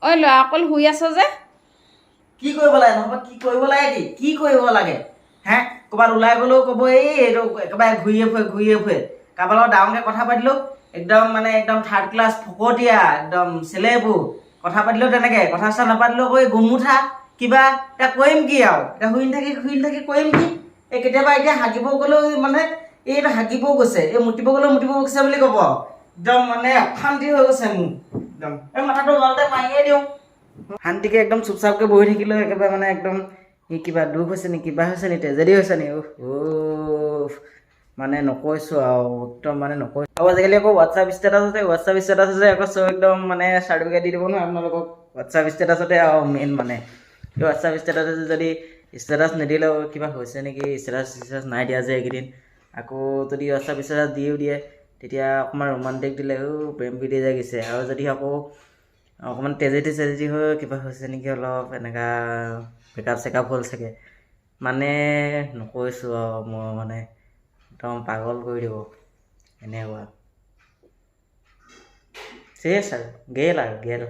ঐ ল'ৰা অকল শুই আছ যে কি কৰিব লাগে নহ'বা কি কৰিব লাগে কি কৰিব লাগে হে ক'ৰবাত ওলাই গ'লেও ক'ব এইটো একেবাৰে ঘূৰিয়ে ফুৰে কাৰোবাৰ লগত ডাঙৰকৈ কথা পাতিলেও একদম থাৰ্ড ক্লাছ ফকতীয়া একদম চেলেবোৰ কথা পাতিলেও তেনেকৈ কথা চথা নাপাতিলেও কৈ গুমুঠা কিবা এতিয়া কৰিম কি আৰু এতিয়া শুই থাকি কৰিম কি এই কেতিয়াবা এতিয়া হাগিব গ'লেও মানে এইটো হাগিবও গৈছে এই মুতিব গ'লেও মুতিব গৈছে বুলি ক'ব একদম মানে অশান্তি হৈ গৈছে মোৰ একদম এই মাথাটো গলতে মাৰিয়ে দিওঁ শান্তিকে একদম চুপচাপকে বহি থাকিলেও একেবাৰে মানে একদম কিবা দুখ হৈছে নি কিবা হৈছে নি ট্ৰেজেডি হৈছে নি মানে নকৈছোঁ আৰু একদম মানে নকৈছোঁ আৰু আজিকালি আকৌ হোৱাটছআপ ষ্টেটাছতে আকৌ চব একদম মানে চাৰ্টিফিকেট দি দিব নহয় আপোনালোকক হোৱাটছআপ ষ্টেটাছতে আৰু মেইন মানে এই হোৱাটছআপ ষ্টেটাছতে যদি ষ্টেটাছ নিদিলেও কিবা হৈছে নেকি ষ্টেটাছ নাই দিয়া যে এইকেইদিন আকৌ যদি হোৱাটছআপ ষ্টেটাছ দিও দিয়ে তেতিয়া অকণমান ৰোমান্টিক দিলে প্ৰেম প্ৰীতি জাগিছে আৰু যদি আকৌ অকণমান তেজেটি হৈ কিবা হৈছে নেকি অলপ এনেকুৱা বেকআপ চেকআপ হ'ল চাগে মানে নকৈছোঁ আৰু মই মানে একদম পাগল কৰি দিব এনেকুৱা চেছ আৰু গেল